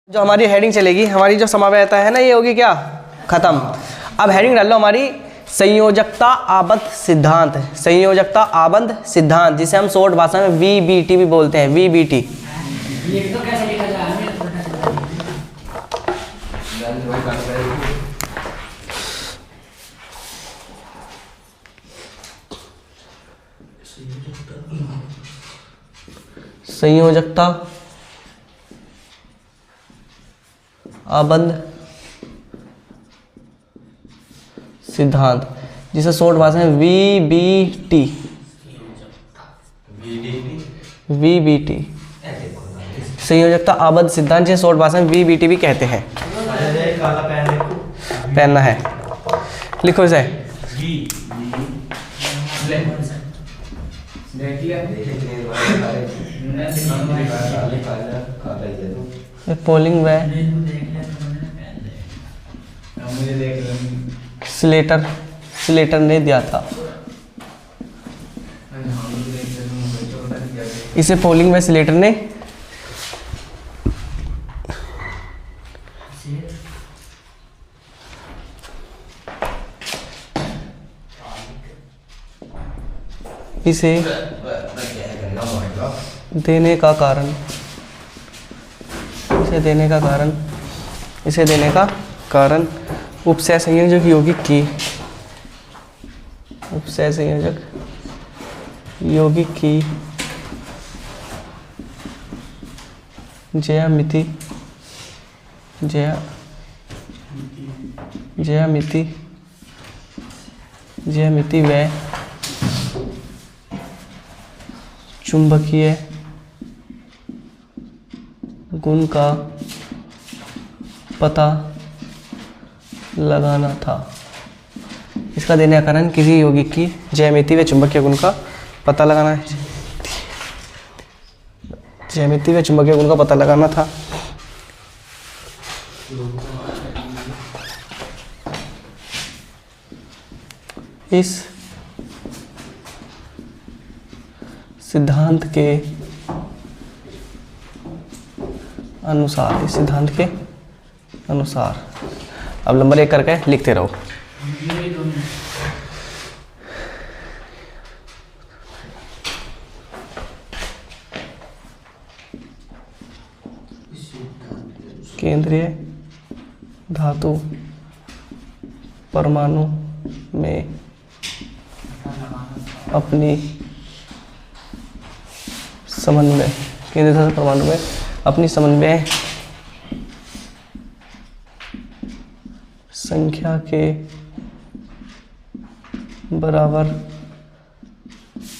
जो हमारी हेडिंग चलेगी, हमारी जो समावेयता है ना, ये होगी क्या, खत्म। अब हेडिंग डाल लो हमारी संयोजकता आबद्ध सिद्धांत। संयोजकता आबद्ध सिद्धांत, जिसे हम शॉर्ट भाषा में वीबीटी भी बोलते हैं, वीबीटी। संयोजकता आबद्ध सिद्धांत, जिसे शॉर्ट भाषा में वीबीटी, वीबीटी संयोजकता आबद्ध सिद्धांत, जिसे शॉर्ट भाषा में वीबीटी भी कहते हैं। पहनना है, लिखो इसे। पोलिंग व स्लेटर ने दिया था। इसे पोलिंग व स्लेटर ने इसे देने का कारण उपसय संयोजक यौगिक की ज्यामिति व चुंबकीय गुण का पता लगाना था। इसका देने का कारण किसी यौगिक की ज्यामिति व चुंबकीय गुण का पता लगाना है। ज्यामिति व चुंबकीय गुण का पता लगाना था। इस सिद्धांत के अनुसार अब नंबर 1 करके लिखते रहो। केंद्रीय धातु परमाणु में अपनी समन्वय संख्या के बराबर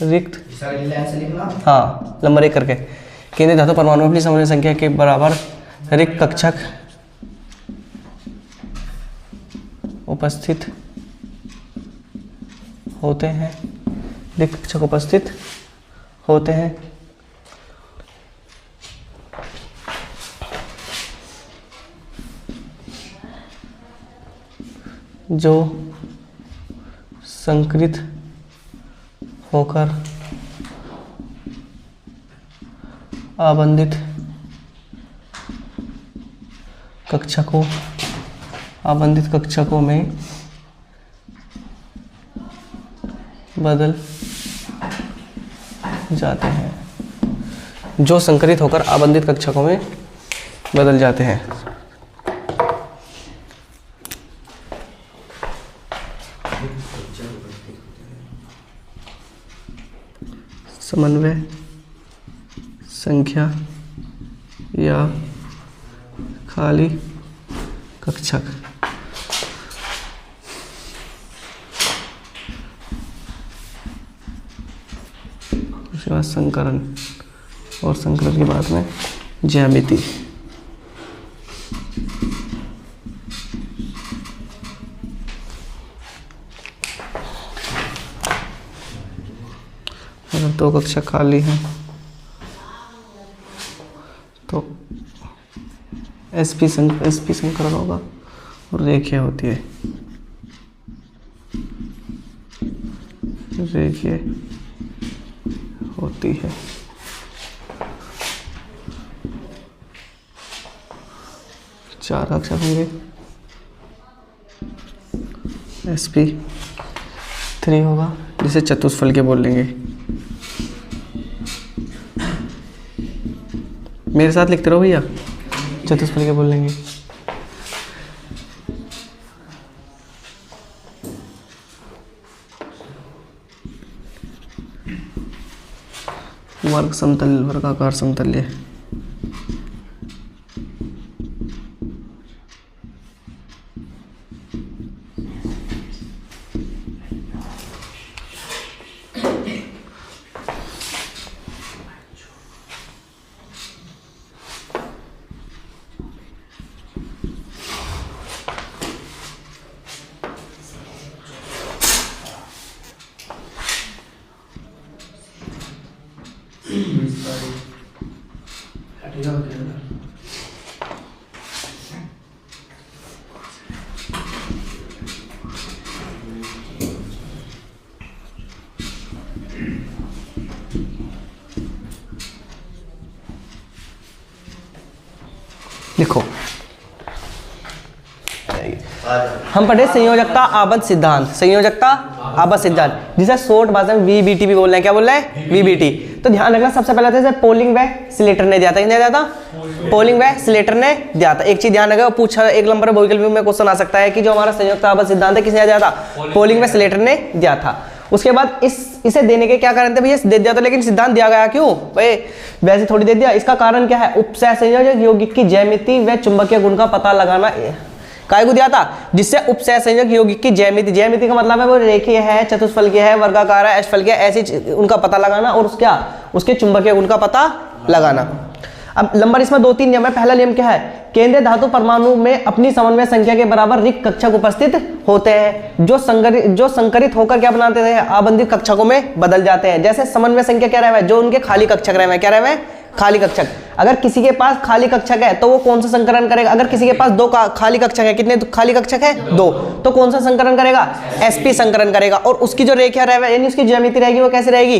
रिक्त, हाँ नंबर 1 करके, केंद्रीय धातु परमाणु में अपनी समन्वय संख्या के बराबर रिक्त कक्षक उपस्थित होते हैं। जो संकृत होकर आबंधित कक्षकों में बदल जाते हैं। जो संकरित होकर आबंधित कक्षकों में बदल जाते हैं। समन्वय संख्या या खाली कक्षक। उसके बाद संकरण, और संकरण के बाद में ज्यामिति। अगर 2 कक्षा खाली हैं तो एसपी संकरण होगा और रेखीय होती है। 4 कक्षक होंगे, sp3 होगा जिसे चतुष्फल के बोल लेंगे। मेरे साथ लिखते रहो भैया, चतुष्फल के बोल लेंगे। वर्ग समतल, वर्गाकार समतल्य। लिखो, हम पढ़े संयोजकता आबद्ध सिद्धांत, संयोजकता आबद्ध सिद्धांत जिसे शॉर्ट भाषा में वीबीटी भी बोल रहे हैं। क्या बोल रहे हैं? वीबीटी। तो ध्यान रखना, सबसे पहले तो जैसे पोलिंग व स्लेटर ने दिया था, किसने दिया था? पोलिंग व स्लेटर ने दिया था। एक चीज ध्यान रखना, पूछा एक नंबर बहुविकल्प में क्वेश्चन आ सकता है कि जो हमारा संयोजकता आबद्ध सिद्धांत है किसने दिया था? पोलिंग व स्लेटर ने दिया था। उसके बाद इसे देने के क्या कारण थे भैया? दे दिया था, लेकिन सिद्धांत दिया गया क्यों भाई? वैसे थोड़ी दे दिया। इसका कारण क्या है? उपसह संयोजक यौगिक की ज्यामिति व चुंबकीय गुण का पता लगाना। काय को दिया था? जिससे उपसह संयोजक यौगिक की ज्यामिति, ज्यामिति का मतलब है वो रेखीय है, चतुष्फलकीय है, वर्गाकार है, अष्टफलकीय, ऐसी उनका पता लगाना और उसके चुंबकीय गुण का पता लगाना। अब नंबर इसमें 2-3 नियम है। पहला नियम क्या है? केंद्रीय धातु परमाणु में अपनी समन्वय संख्या के बराबर रिक्त कक्षक उपस्थित होते हैं, जो संकरित होकर क्या बनाते हैं? आबंधित कक्षकों में बदल जाते हैं। जैसे समन्वय संख्या क्या रहे, जो उनके खाली कक्षक रहे, क्या रहे? खाली कक्षक। अगर किसी के पास खाली कक्षक है तो वो कौन सा संकरण करेगा? अगर किसी के पास 2 खाली कक्षक है, कितने खाली कक्षक है? 2, तो कौन सा संकरण करेगा? sp संकरण करेगा। और उसकी जो रेखा रहेगा यानी उसकी ज्यामिति रहेगी वो कैसे रहेगी?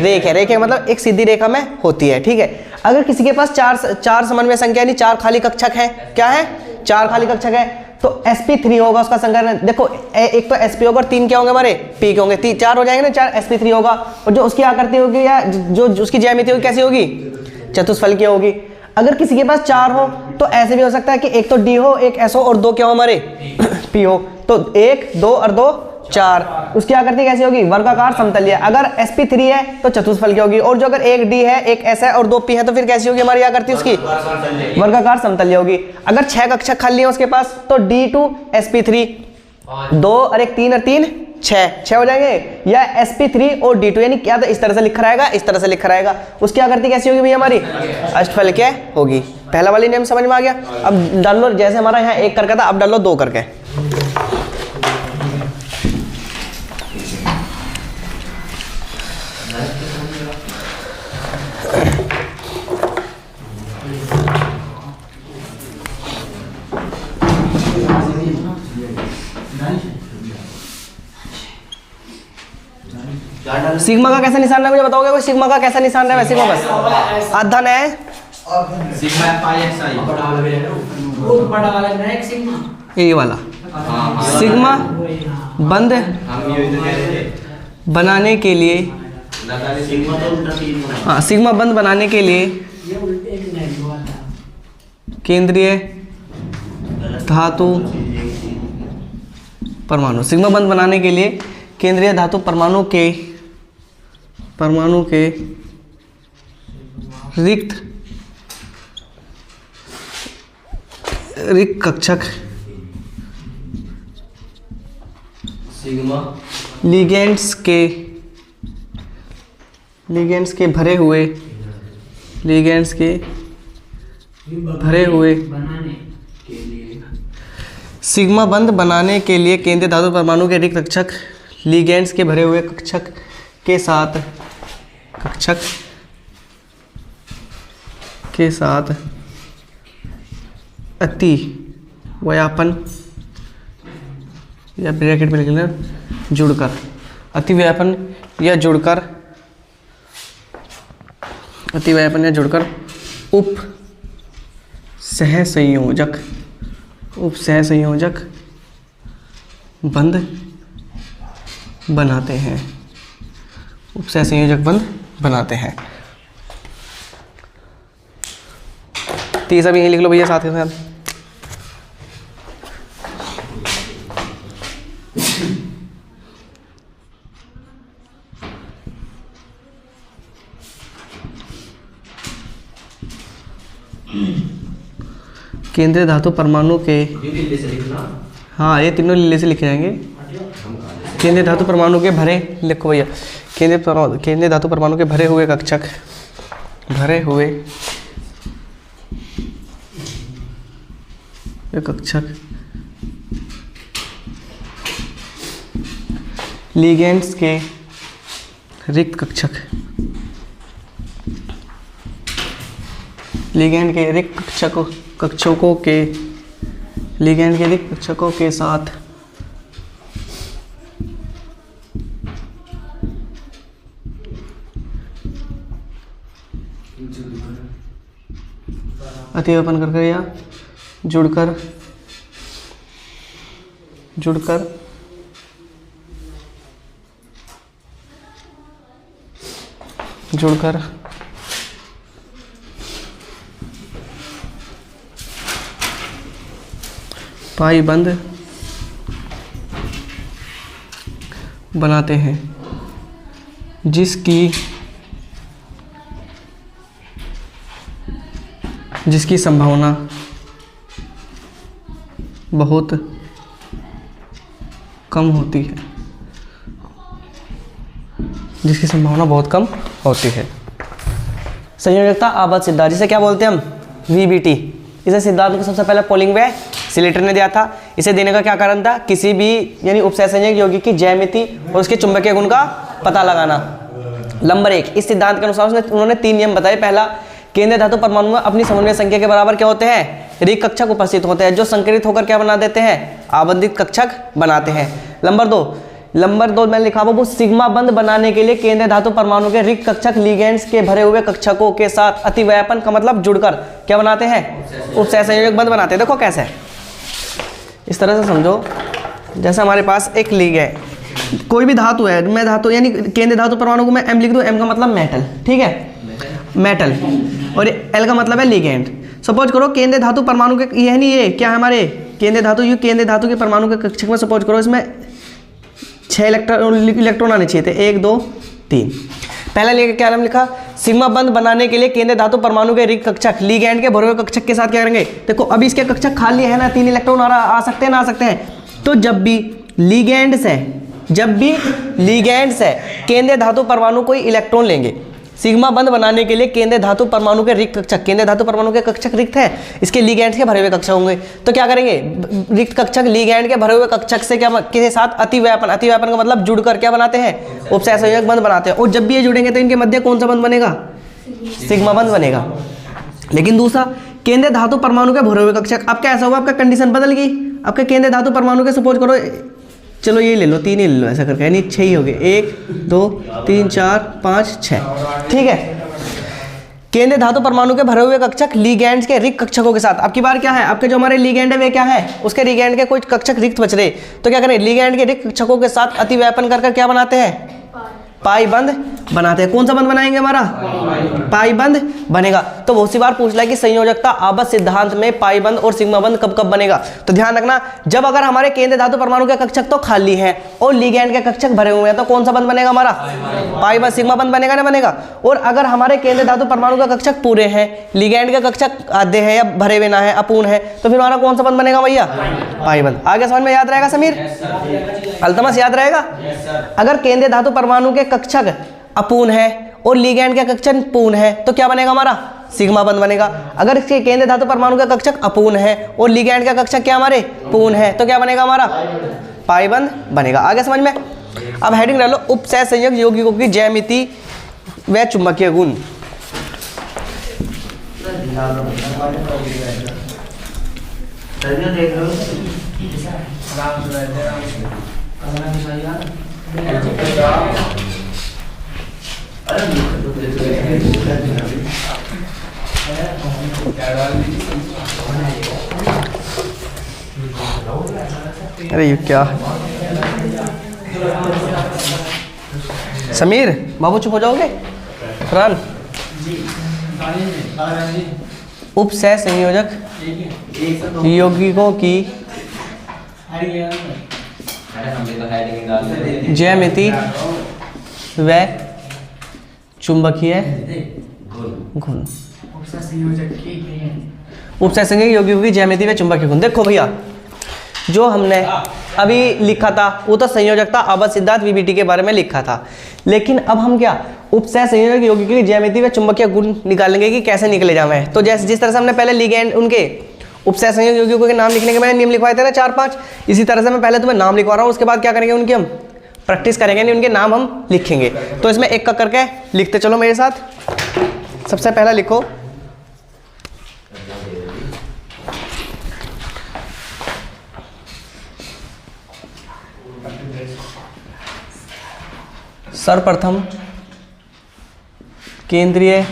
रेखा मतलब एक सीधी रेखा में होती है, ठीक है। अगर किसी के पास 4 समन्वय संख्या यानी 4 खाली कक्षक है, क्या है? 4 खाली कक्षक है, तो sp3 होगा उसका संकरण। देखो एक तो sp होगा और 3 क्या होंगे हमारे? p के होंगे, 4 हो जाएंगे ना, 4 sp3 होगा। और जो उसकी आकृति होगी या जो उसकी ज्यामिति होगी कैसी होगी? चतुष्फलकीय होगी। अगर किसी के पास 4 हो तो ऐसे भी हो सकता है कि एक तो d हो, एक s हो और 2 क्या हो हमारे? p हो। तो 1 2 और 2 4। उसकी आकृति कैसी होगी? वर्गाकार समतलीय। अगर sp3 है तो चतुष्फलकीय होगी। और जो अगर एक d है, एक s है और 2 p है तो फिर कैसी होगी हमारी आकृति? उसकी वर्गाकार समतलीय होगी। अगर 6 कक्षक खाली है उसके पास तो d2 sp3, 2 और 1 3 और 3 6 हो जाएंगे। या sp3 और d2 यानी क्या? तो इस तरह से लिखा रहेगा, इस तरह से लिखा रहेगा। उसकी आकृति कैसी होगी भैया हमारी? अष्टफलकीय होगी। पहला वाली नियम समझ में आ गया। अब डाल लो, जैसे हमारा यहाँ 1 करके था, अब डाल लो 2 करके। सिग्मा का कैसा निशान है मुझे बताओगे? कोई सिग्मा का कैसा निशान है? सिग्मा बस अधन है, ये वाला सिग्मा बंद बनाने के लिए, हाँ सिग्मा बंद बनाने के लिए केंद्रीय धातु परमाणु, सिग्मा बंद बनाने के लिए केंद्रीय धातु परमाणु के रिक्त कक्षक सिग्मा लिगेंड्स के भरे हुए सिग्मा बंद बनाने के लिए केंद्रीय धातु परमाणु के रिक्त कक्षक लिगेंड्स के भरे हुए कक्षक के साथ अति व्यापन या ब्रैकेट में लिखना जुड़कर, अति व्यापन या जुड़कर उप सह संयोजक उपसहसंयोजक बंध बनाते हैं, उपसहसंयोजक बंध बनाते हैं। तो ये सब यहीं लिख लो भैया साथ के साथ। केंद्रीय धातु परमाणु के, लीले से लिखना। हाँ ये तीनों लीले से लिखे जाएंगे। केंद्रीय धातु परमाणु के भरे, लिखो भैया, केंद्रीय धातु परमाणु के भरे हुए कक्षक, भरे हुए कक्षक लिगेंड्स के रिक्त कक्षक, लिगेंड के रिक्त कक्षकों के, लिगेंड के रिक्त कक्षकों के साथ अतिव्यापन करके या जुड़कर पाईबंद बनाते हैं, जिसकी संभावना बहुत कम होती है, जिसकी संभावना बहुत कम होती है। संयोजकता आबद्ध सिद्धांत, जिसे क्या बोलते हैं हम, VBT। इसे सिद्धांत को सबसे पहले पोलिंग वे सिलेटर ने दिया था। इसे देने का क्या कारण था, किसी भी यानी उपसहसंयोजक यौगिक की ज्यामिति और उसके चुंबकीय गुण का पता लगाना। नंबर 1, इस सिद्धांत के अनुसार उन्होंने 3 नियम बताए। पहला, केंद्रीय धातु परमाणु में अपनी समन्वय संख्या के बराबर क्या होते हैं, रिक्त कक्षक उपस्थित होते हैं, जो संकरित होकर क्या बना देते हैं, आबंधित कक्षक बनाते हैं। नंबर 2 मैंने लिखा वो सिग्मा बंध बनाने के लिए केंद्रीय धातु परमाणु के रिक्त कक्षक लिगेंड्स के भरे हुए कक्षकों के साथ अतिव्यापन का मतलब जुड़कर क्या बनाते हैं, उपसहसंयोजक बंध बनाते हैं। देखो कैसे, इस तरह से समझो, जैसे हमारे पास एक लिग है, कोई भी धातु है, मैं धातु यानी केंद्रीय धातु परमाणु को मैं M लिख दूं, M का मतलब मेटल, ठीक है, मेटल, और L का मतलब है लिगेंड। सपोज करो केंद्रीय धातु परमाणु के, ये है नहीं, ये क्या है हमारे केंद्रीय धातु, ये केंद्रीय धातु के परमाणु के कक्षक में सपोज करो इसमें 6 इलेक्ट्रॉन आने चाहिए थे, 1 2 3। पहला लेकर क्या नाम लिखा, सिग्मा बंध बनाने के लिए केंद्रीय धातु परमाणु के रिक्त कक्षक लिगेंड के भरे हुए कक्षक के साथ क्या करेंगे। देखो अभी इसके कक्षक खाली है ना, 3 इलेक्ट्रॉन आ सकते हैं ना, आ सकते हैं। तो जब भी लिगेंड्स है केंद्रीय धातु परमाणु कोई इलेक्ट्रॉन लेंगे, सिग्मा बंध बनाने के लिए केंद्रीय धातु परमाणु के रिक्त कक्षक, केंद्रीय धातु परमाणु के कक्षक रिक्त है, इसके लिगेंड्स के भरे हुए कक्षक होंगे। तो क्या करेंगे, रिक्त कक्षक लिगेंड के भरे हुए कक्षक से क्या के साथ अतिव्यापन का मतलब जुड़कर क्या बनाते हैं, उपसहसंयोजक बंध बनाते हैं। और जब भी ये जुड़ेंगे तो इनके मध्य कौन सा बंध बनेगा, सिग्मा बंध बनेगा। लेकिन दूसरा, केंद्रीय धातु परमाणु के भरे हुए कक्षक, अब क्या ऐसा हुआ, आपका कंडीशन बदल गई। आपके केंद्रीय धातु परमाणु के सपोज करो, चलो ये ले लो, 3 ही ले लो, ऐसा करके, यानी 6 ही हो गए, 1 2 3 4 5 6, ठीक है। केंद्रीय धातु परमाणु के भरे हुए कक्षक लिगेंड्स के रिक्त कक्षकों के साथ, अब की बार क्या है, आपके जो हमारे लिगेंड है वे क्या है, उसके लिगेंड के कुछ कक्षक रिक्त बच रहे, तो क्या करें, लिगेंड के रिक्त कक्षकों के साथ अतिव्यापन कर क्या बनाते हैं, पाई बंध बनाते हैं। कौन सा बंध बनाएंगे, हमारा पाई बंध बनेगा। तो बहुत सी बार पूछ रहा है कि संयोजकता आबद्ध सिद्धांत में पाई बंध और सिग्मा बंध कब कब बनेगा। तो ध्यान रखना, जब अगर हमारे केंद्रीय धातु परमाणु के कक्षक तो खाली है और लिगेंड के कक्षक भरे हुए हैं, तो कौन सा बंध बनेगा, हमारा पाई बंध, सिग्मा बंध बनेगा ना बनेगा। और अगर हमारे केंद्रीय धातु परमाणु का कक्षक पूरे हैं, लिगेंड के कक्षक आधे हैं या भरे हुए ना है, अपूर्ण है, तो फिर हमारा कौन सा बंध बनेगा भैया, पाई बंध। आगे समझ में याद रहेगा समीर, अल्तमस याद रहेगा। अगर केंद्रीय धातु परमाणु के कक्षक अपूर्ण है और लिगेंड का कक्षक पूर्ण है, तो क्या बनेगा, हमारा सिग्मा बंध बनेगा। अगर इसके केंद्रीय धातु परमाणु का कक्षक अपूर्ण है और लिगेंड का कक्षक क्या हमारे पूर्ण है, तो क्या बनेगा, हमारा पाई बंध बनेगा। आगे समझ में। अब हेडिंग डालो, उपसहसंयोजक यौगिकों की ज्यामिति व चुंबकीय गुण। अरे ये क्या समीर बाबू चुप हो जाओगे। फरहान उपसह संयोजक यौगिकों की ज्यामिति व चुंबकीय गुण। उपसह संयोजक यौगिकों की ज्यामिति व चुंबकीय गुण। देखो भैया जो हमने अभी लिखा था वो तो संयोजकता आबद्ध सिद्धांत वीबीटी के बारे में लिखा था, लेकिन अब हम क्या उपसह संयोजक यौगिकों की ज्यामिति व चुंबकीय गुण निकालेंगे कि कैसे निकले जावे। तो जैसे जिस तरह से हमने पहले लिगेंड उनके उपसह संयोजक यौगिकों के नाम लिखने के मैंने नियम लिखवाए थे ना 4-5, इसी तरह से मैं पहले तुम्हें नाम लिखवा रहा हूँ, उसके बाद क्या करेंगे उनकी हम प्रैक्टिस करेंगे, नहीं उनके नाम हम लिखेंगे। तो इसमें एक एक करके लिखते चलो मेरे साथ। सबसे पहला लिखो सर्वप्रथम केंद्रीय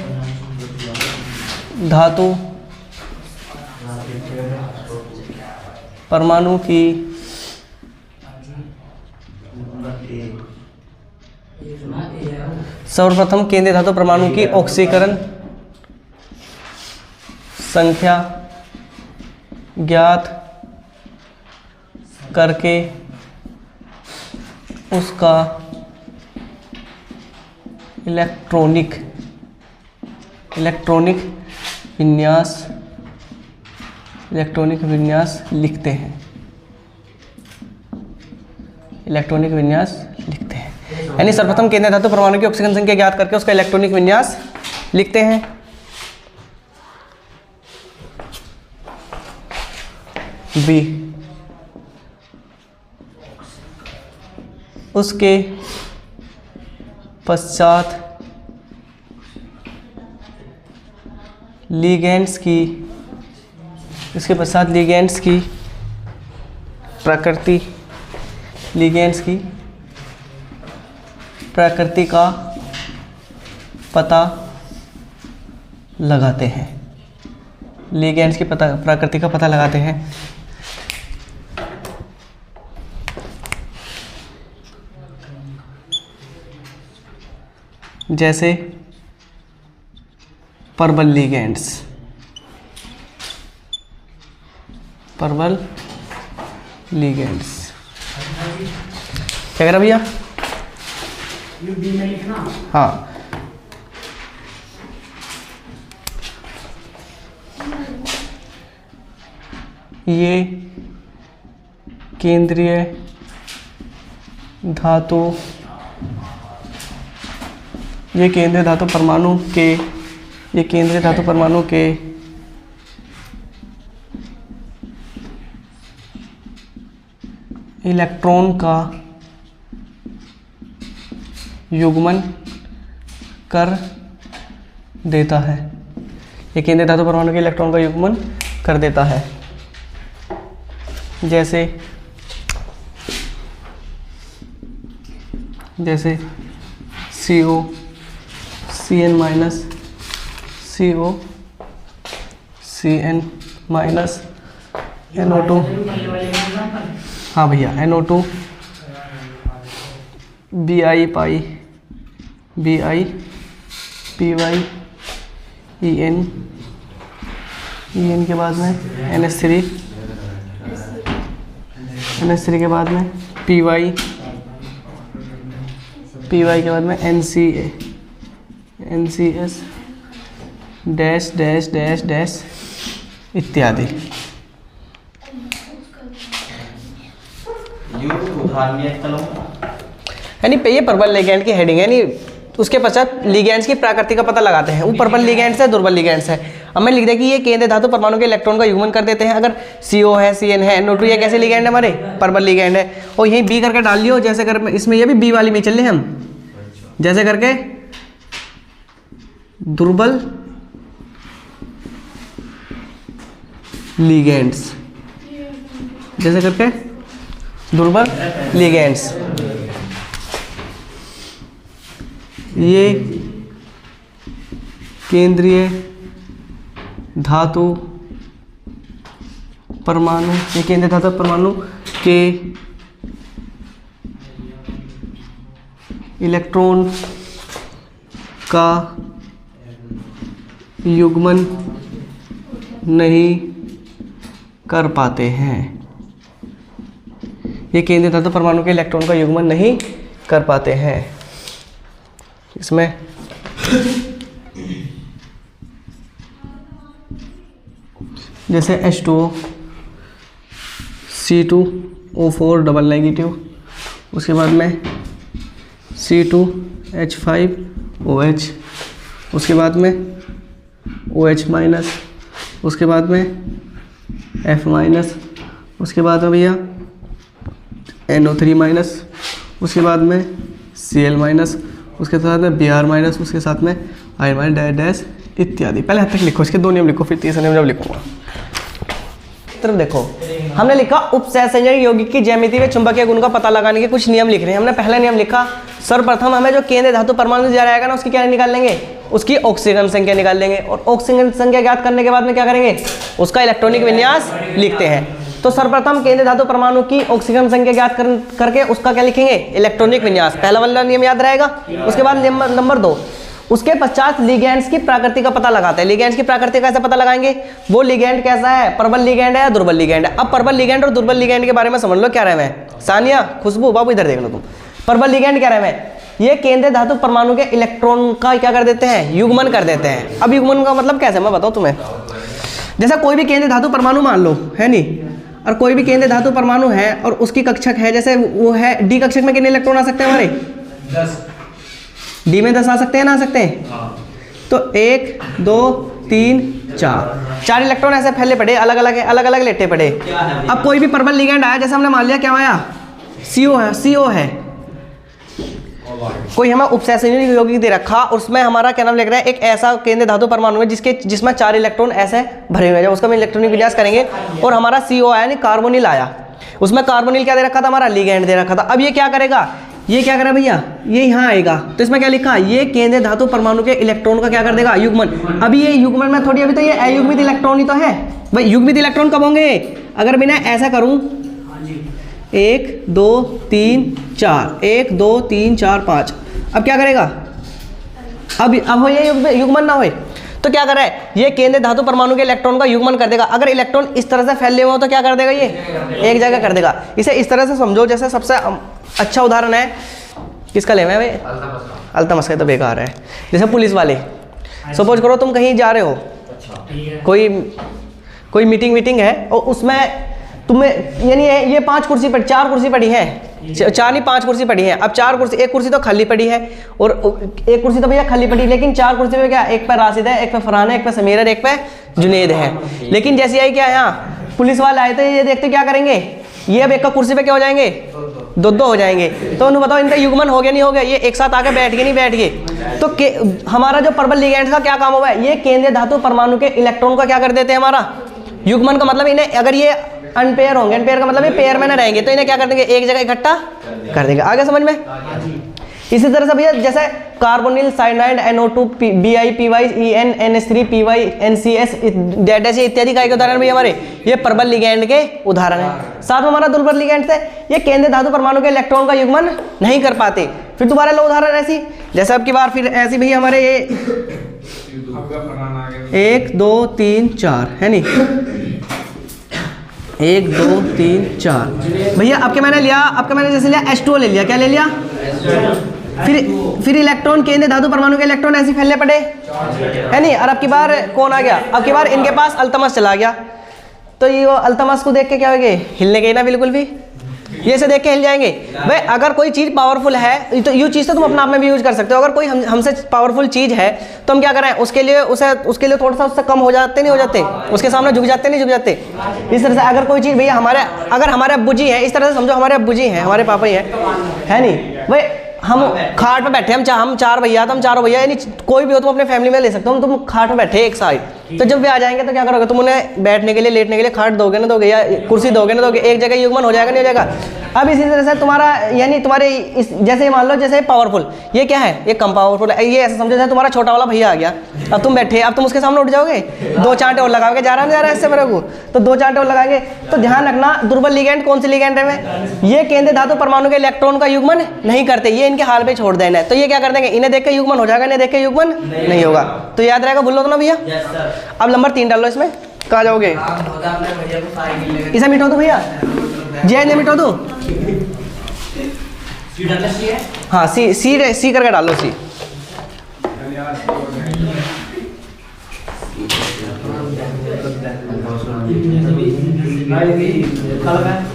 धातु परमाणु की सर्वप्रथम केंद्रीय धातु परमाणु की ऑक्सीकरण संख्या ज्ञात करके उसका इलेक्ट्रॉनिक विन्यास लिखते हैं। इलेक्ट्रॉनिक विन्यास लिखते हैं यानी सर्वप्रथम केंद्रीय धातु परमाणु की ऑक्सीजन संख्या ज्ञात करके उसका इलेक्ट्रॉनिक विन्यास लिखते हैं। बी उसके पश्चात लिगेंड्स की प्रकृति का पता लगाते हैं। लिगेंड्स की प्रकृति का पता लगाते हैं। जैसे परबल लिगेंड्स, क्या कह रहा भैया? हाँ ये केंद्रीय धातु परमाणु के इलेक्ट्रॉन का युग्मन कर देता है। ये केंद्रीय धातु परमाणु के इलेक्ट्रॉन का युग्मन कर देता है। जैसे CO CN minus CO CN minus NO2। हाँ भैया NO2 BI पाई BI PY EN के बाद में NH3 के बाद में PY के बाद में NCS dash dash dash dash इत्यादि। यानी ये परबल लिगेंड की हेडिंग है, यानी उसके पश्चात लिगेंड्स की प्रकृति का पता लगाते हैं। वो परबल लिगेंड्स है, दुर्बल लिगेंड्स है। अब मैं लिख दिया कि ये केंद्रीय धातु परमाणु के इलेक्ट्रॉन का युग्मन कर देते हैं। अगर CO है CN है NO2 ये कैसे लिगेंड है हमारे परबल लिगेंड है। और यही B करके डाल लियो, जैसे कर इसमें ये भी B वाली में चल रहे हम, जैसे करके दुर्बल लिगेंड्स, जैसे करके दुर्बल लिगेंड्स। ये केंद्रीय धातु परमाणु के इलेक्ट्रॉन का युग्मन नहीं कर पाते हैं। ये केंद्रीय धातु परमाणु के इलेक्ट्रॉन का युग्मन नहीं कर पाते हैं। इसमें जैसे H2O, C2O4 डबल नेगेटिव, उसके बाद में C2H5OH, उसके बाद में OH माइनस, उसके बाद में F माइनस, उसके बाद में भैया NO3 माइनस, उसके बाद में Cl माइनस, उसके साथ में Br माइनस, उसके साथ में I माइनस डैश इत्यादि। पहले हद तक लिखो, इसके 2 नियम लिखो, फिर तीसरा नियम जब लिखूंगा। तरफ देखो, हमने लिखा उपसहसंयोजक यौगिक की ज्यामिति व चुंबकीय गुण का पता लगाने के कुछ नियम लिख रहे हैं। हमने पहला नियम लिखा, सर्वप्रथम हमें जो केंद्रीय धातु परमाणु दिया रहेगा ना, उसकी क्या निकाल लेंगे, उसकी ऑक्सीजन संख्या निकाल लेंगे, और ऑक्सीजन संख्या ज्ञात करने के बाद में क्या करेंगे, उसका इलेक्ट्रॉनिक विन्यास लिखते हैं। तो सर्वप्रथम केंद्रीय धातु परमाणु की ऑक्सीजन संख्या ज्ञात करके उसका क्या लिखेंगे, इलेक्ट्रॉनिक विन्यास। पहला वाला नियम याद रहेगा। उसके बाद नंबर 2, उसके पश्चात लिगेंड्स की प्रकृति का पता लगाते हैं। लिगेंड्स की प्रकृति कैसे पता लगाएंगे, वो लिगेंड कैसा है, प्रबल लिगेंड है या दुर्बल लिगेंड है। अब प्रबल लिगेंड और दुर्बल लिगेंड के बारे में समझ लो क्या रहे हैं। सानिया, खुशबू, बाबू इधर देख लो तुम। प्रबल लिगेंड क्या रहे हैं, ये केंद्रीय धातु परमाणु के इलेक्ट्रॉन का क्या कर देते हैं, युग्मन कर देते हैं। अब युग्मन का मतलब कैसे, मैं बताऊं तुम्हें। जैसा कोई भी केंद्रीय धातु परमाणु मान लो, है नहीं, और कोई भी केंद्रीय धातु परमाणु है और उसकी कक्षक है, जैसे वो है डी कक्षक में कितने इलेक्ट्रॉन आ सकते हैं हमारे, 10। डी में 10 आ सकते हैं ना, आ सकते हैं। तो 1 2 3 4 इलेक्ट्रॉन ऐसे फैले पड़े, अलग अलग लेटे पड़े। अब कोई भी प्रबल लिगेंड आया, जैसे हमने मान लिया क्या आया, CO है। कोई हमें उपसहसंयोजक यौगिक दे रखा, उसमें हमारा क्या नाम लिख रहा है, एक ऐसा केंद्रीय धातु परमाणु है जिसमें 4 इलेक्ट्रॉन ऐसे भरे हुए हैं। जब उसका हम इलेक्ट्रॉनिक विन्यास करेंगे और हमारा CO आया, यानी कार्बोनिल आया, उसमें कार्बोनिल क्या दे रखा था, हमारा लिगेंड दे रखा था। अब ये क्या करेगा, ये क्या करेगा भैया, ये यहाँ आएगा, तो इसमें क्या लिखा, ये केंद्रीय धातु परमाणु के इलेक्ट्रॉन का क्या कर देगा, युग्मन। अभी ये युग्मन में थोड़ी, अभी तो ये अयुग्मित इलेक्ट्रॉन ही तो है भाई। युग्मित इलेक्ट्रॉन कब होंगे, अगर मैं ऐसा करूं 1 2 3 4 1 2 3 4 5, अब क्या करेगा, अब हो ये युग्मन ना होए तो क्या करे, ये केंद्रीय धातु परमाणु के इलेक्ट्रॉन का युग्मन कर देगा। अगर इलेक्ट्रॉन इस तरह से फैले हुए हो तो क्या कर देगा, ये एक जगह कर देगा। इसे इस तरह से समझो, जैसे सबसे अच्छा उदाहरण है, किसका लेना है भाई, अल्तमस का, तो बेकार है। जैसे पुलिस वाले, सपोज करो तुम कहीं जा रहे हो, कोई मीटिंग है, और उसमें तुम्हें यानी ये 4 कुर्सी पड़ी है, 4 नहीं 5 कुर्सी पड़ी है। अब 4 कुर्सी, एक कुर्सी तो खाली पड़ी है और एक कुर्सी तो भैया खाली पड़ी, लेकिन 4 कुर्सी पे क्या, एक पे राशिद है, एक पे फरहान है, एक पे समीर है, एक पे जुनेद है। लेकिन जैसे आई क्या, यहाँ पुलिस वाले आए थे, ये देखते क्या करेंगे, ये अब एक का कुर्सी पे क्या हो जाएंगे, 2 हो जाएंगे। तो उन्हें बताओ इनका युग्मन हो गया नहीं हो गया, ये एक साथ आके बैठ गए नहीं बैठ गए। तो हमारा जो प्रबल लिगेंड का क्या काम हुआ है, ये केंद्रीय धातु परमाणु के इलेक्ट्रॉन का क्या कर देते हैं, हमारा युग्मन का मतलब इन्हें, अगर ये अनपेयर होंगे, अनपेयर का मतलब ये पेयर में ना रहेंगे, तो इन्हें क्या कर देंगे, एक जगह इकट्ठा कर देंगे। आगे समझ में। इसी तरह से भैया जैसे carbonyl, cyanide, NO2, BiPy, EN, NH3, Py, NCS इत्यादि का एक उदाहरण भी हमारे ये प्रबल लिगेंड के उदाहरण है। साथ में हमारा दुर्बल लिगेंड से ये केंद्रीय धातु परमाणु के इलेक्ट्रॉन का युग्मन नहीं कर पाते। फिर दोबारा लो उदाहरण ऐसी, जैसे अब की बार फिर ऐसी भैया हमारे ये 1 2 3 4 है नी, 1 2 3 4 भैया आपके मैंने जैसे लिया H2O ले लिया, क्या ले लिया, फिर इलेक्ट्रॉन केंद्रीय धातु परमाणु के इलेक्ट्रॉन ऐसे फैलने पड़े, है नहीं। और अब की बार कौन आ गया, अब की बार इनके पास अल्तमस चला गया, तो ये अल्तमस को देख के क्या हो गए, हिलने गए ना बिल्कुल भी, ये से देख के हिल जाएंगे। भाई अगर कोई चीज़ पावरफुल है तो ये चीज़ तो तुम अपने आप में भी यूज कर सकते हो। अगर कोई हमसे पावरफुल चीज़ है तो हम क्या करें, उसके लिए थोड़ा सा उससे कम हो जाते नहीं हो जाते, उसके सामने झुक जाते नहीं झुक जाते। इस तरह से अगर कोई चीज़ भैया अगर हमारे अब्बू जी हैं, इस तरह से समझो हमारे अब्बू जी हैं, हमारे पापा ही हैं, है नहीं भाई, हम खाट पे बैठे, हम 4 भैया, तो हम 4 भैया, यानी कोई भी हो तुम अपने फैमिली में ले सकते हो। तुम खाट पे बैठे एक साइड, तो जब भी आ जाएंगे तो क्या करोगे, तुम उन्हें बैठने के लिए, लेटने के लिए खाट दोगे ना दोगे, या कुर्सी दोगे ना दोगे, एक जगह युग्मन हो जाएगा नहीं हो जाएगा। अब इसी तरह से तुम्हारा यानी तुम्हारे इस जैसे मान लो जैसे पावरफुल, ये क्या है, ये कम पावरफुल है। ये ऐसा समझो जैसे तुम्हारा छोटा वाला भैया आ गया, अब तुम बैठे, अब तुम उसके सामने उठ जाओगे, 2 चांटे और लगाओगे, जा रहा है इससे मेरे को, तो 2 चांटे और लगाएंगे। तो ध्यान रखना दुर्बल लिगेंड कौन सी लिगेंड है में, ये केंद्रीय धातु परमाणु के इलेक्ट्रॉन का युग्मन नहीं करते, ये इनके हाल पे छोड़ देना है। तो ये क्या कर देंगे, इन्हें देख के युग्मन हो जाएगा, इन्हें देख के युग्मन नहीं होगा। तो याद रहेगा, भूल लो तो ना भैया। अब नंबर 3 डाल लो इसमें, कहाँ जाओगे, इसे मिटो दो भैया, जे ने मिटो दो। हाँ सी करके डालो सी।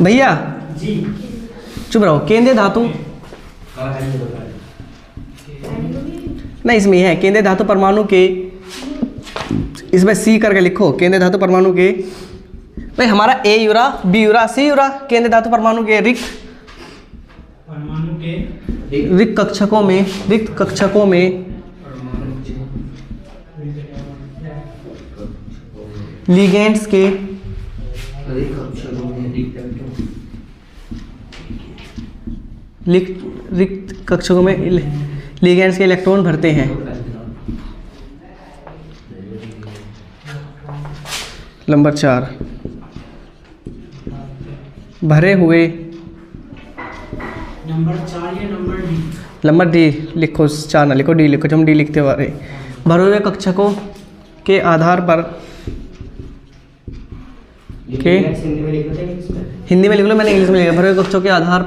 भैया चुप रहो, केंद्रीय धातु नहीं, इसमें है केंद्रीय धातु परमाणु के, इसमें सी करके लिखो, केंद्रीय धातु परमाणु के, भाई हमारा ए यूरा, बी यूरा, सी यूरा, केंद्रीय धातु परमाणु के रिक्त कक्षकों में लिगेंड्स के रिक्त कक्षकों में लिगेंड्स के इलेक्ट्रॉन भरते हैं। नंबर 4 भरे हुए, नंबर डी लिखो, 4 ना लिखो, डी लिखो, हम डी लिखते हुए आ रहे। भरे हुए कक्षकों के आधार पर के हिंदी में लिख लो, मैंने इंग्लिश में लिखा। भरे हुए कक्षकों के आधार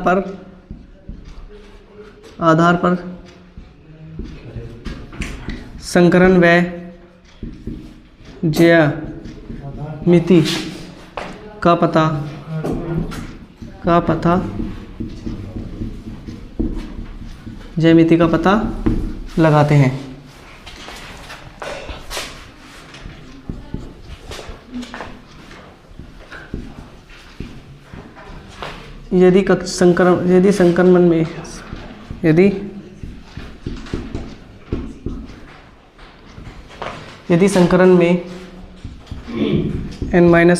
पर संकरण व ज्यामिति का पता ज्यामिति का पता लगाते हैं। यदि संक्रमण में n-1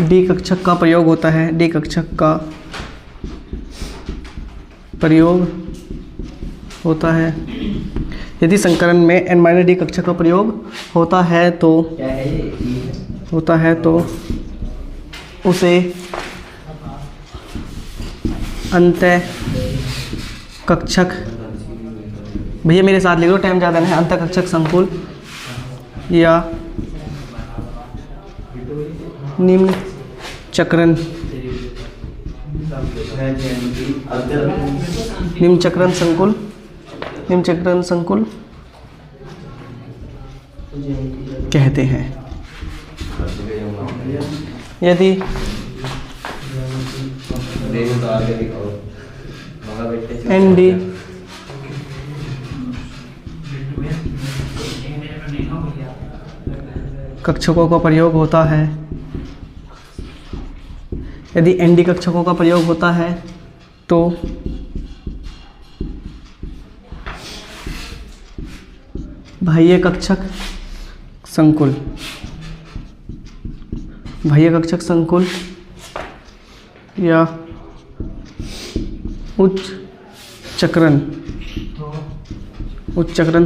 डी कक्षक का प्रयोग होता है, डी कक्षक का प्रयोग होता है। यदि संकरण में n-डी कक्षक का प्रयोग होता है तो उसे अंतः कक्षक, भैया मेरे साथ लिख लो, टाइम ज़्यादा नहीं है, अंतः कक्षक संकुल या निम्न चक्रण संकुल कहते हैं। यदि एनडी कक्षकों का प्रयोग होता है, यदि एनडी कक्षकों का प्रयोग होता है तो बाह्य कक्षक संकुल या उच्च चक्रण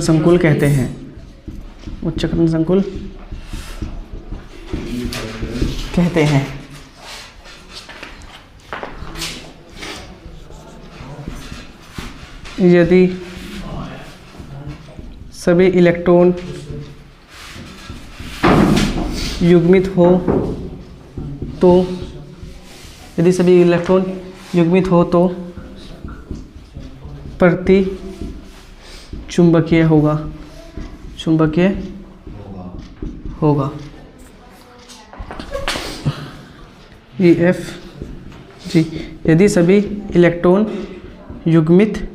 संकुल कहते हैं। उच्च चक्रण संकुल कहते हैं। यदि सभी इलेक्ट्रॉन युग्मित हो तो प्रति चुंबकीय होगा। EFG यदि सभी इलेक्ट्रॉन युग्मित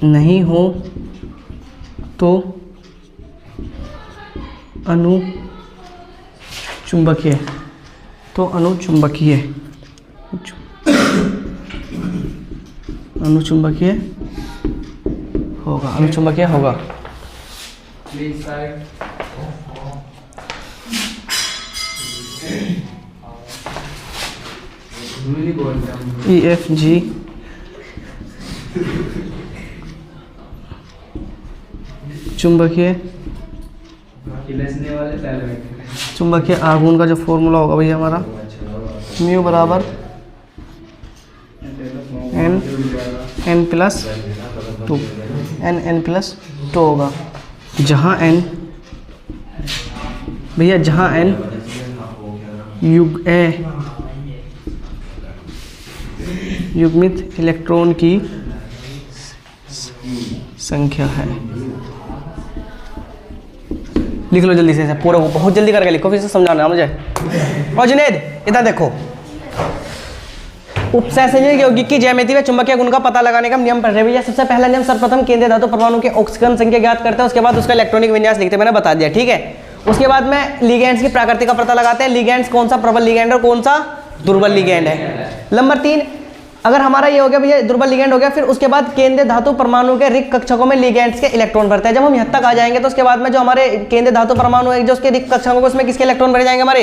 नहीं हो तो अनुचुंबकीय होगा। ई एफ जी चुंबकीय आघूर्ण का जो फॉर्मूला होगा भैया हमारा म्यू बराबर एन प्लस टू होगा, जहाँ एन भैया जहाँ एन युग्मित इलेक्ट्रॉन की संख्या है। लिख लो जल्दी से पूरा, बहुत जल्दी करके लिखो, फिर से समझाना मुझे। और जुनैद इधर देखो, उपसंयोजक यौगिक की ज्यामिति व चुंबकीय गुण का पता लगाने का नियम पढ़ रहे भैया। सबसे पहला नियम, सर्वप्रथम केंद्रीय धातु परमाणु के ऑक्सीजन संख्या ज्ञात करते हैं, उसके बाद उसका इलेक्ट्रॉनिक विन्यास लिखते हैं, मैंने बता दिया, ठीक है। उसके बाद में लिगेंड्स की प्रकृति का पता लगाते हैं, लिगेंड्स कौन सा प्रबल लिगेंड और कौन सा दुर्बल लिगेंड है। नंबर 3, अगर हमारा ये हो गया भैया दुर्बल लिगेंड हो गया, फिर उसके बाद केंद्रीय धातु परमाणु के रिक्त कक्षकों में लिगेंड्स के इलेक्ट्रॉन भरते हैं। जब हम यहाँ तक आ जाएंगे तो उसके बाद में जो हमारे केंद्रीय धातु परमाणु है जो उसके रिक्त कक्षकों को, उसमें किसके इलेक्ट्रॉन भरे जाएंगे, हमारे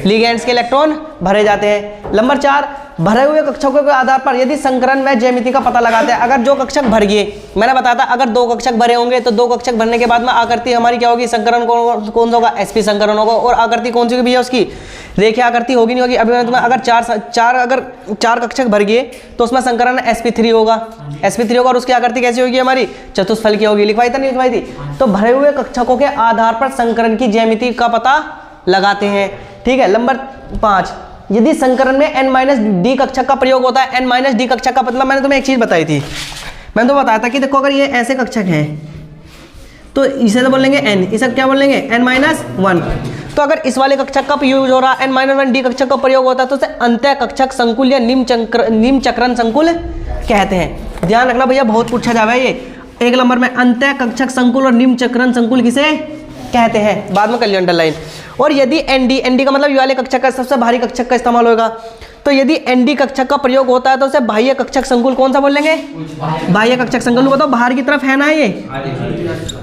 लिगेंड्स के इलेक्ट्रॉन भरे जाते हैं। नंबर 4, भरे हुए कक्षकों के आधार पर यदि संकरण व ज्यामिति का पता लगाते हैं। अगर जो कक्षक भर गए, मैंने बताया था अगर 2 कक्षक भरे होंगे तो 2 कक्षक भरने के बाद में आकृति हमारी क्या होगी, संकरण कौन सा होगा, sp संकरण होगा। और आकृति कौन सी होगी भैया, उसकी रेखीय आकृति होगी नहीं होगी। अभी मैंने तुम्हें अगर चार कक्षक भर गए तो उसमें संकरण sp3 होगा, sp3 होगा, और उसकी आकृति कैसी होगी, हमारी चतुष्फल की होगी। लिखवाई था नहीं लिखवाई थी। तो भरे हुए कक्षकों के आधार पर संकरण की ज्यामिति का पता लगाते हैं, ठीक है। नंबर 5, यदि संकरण में n-d कक्षक का प्रयोग होता है, n-d कक्षक का मतलब मैंने तुम्हें एक चीज बताई थी, मैंने तो बताया था कि देखो अगर ये ऐसे कक्षक हैं तो इसे तो बोलेंगे n, इसे क्या बोलेंगे n-1। तो अगर इस वाले कक्षक का यूज हो रहा है, n-1d कक्षक का प्रयोग होता है तो उसे अंत्य कक्षक संकुल या निम्न चक्रण संकुल कहते हैं। ध्यान रखना भैया, बहुत पूछा जाएगा ये। 1 नंबर में अंत्य कक्षक संकुल और निम्न चक्रण संकुल किसे कहते हैं, बाद में कर लिया अंडरलाइन। और यदि nd का मतलब ये वाले कक्षक का सबसे भारी कक्षक का इस्तेमाल होगा, तो यदि nd कक्षक का प्रयोग होता है तो उसे बाह्य कक्षक संकुल कौन सा बोलेंगे, बाह्य कक्षक संकुल। बताओ बाहर की तरफ है ना ये,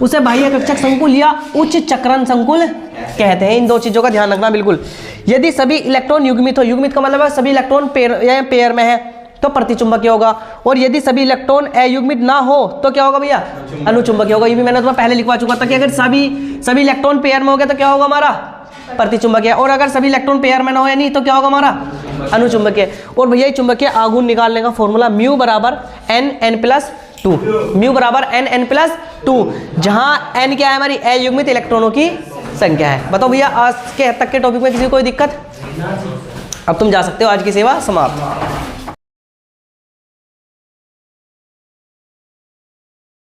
उसे बाह्य कक्षक संकुल या उच्च चक्रण संकुल कहते हैं। इन 2 चीजों का ध्यान रखना बिल्कुल। यदि सभी इलेक्ट्रॉन युग्मित हो, युग्मित का मतलब है सभी इलेक्ट्रॉन पेयर में है, तो प्रतिचुंबकीय होगा। और यदि सभी इलेक्ट्रॉन अयुग्मित ना हो तो क्या होगा भैया, अनुचुंबकीय होगा। ये भी मैंने तुम्हें पहले लिखवा चुका था कि अगर सभी इलेक्ट्रॉन पेयर में हो गया तो क्या होगा हमारा, प्रतिचुंबकीय। और अगर सभी इलेक्ट्रॉन पेयर में ना हो या नहीं तो क्या होगा हमारा, अनुचुंबकीय। और भैया चुंबकीय आघूर्ण निकालने का फॉर्मूला म्यू बराबर n+2, म्यू बराबर n+2, जहां n क्या है, हमारी अयुग्मित इलेक्ट्रॉनों की संख्या है। बताओ भैया आज के तक के टॉपिक में किसी को कोई दिक्कत? अब तुम जा सकते हो, आज की सेवा समाप्त।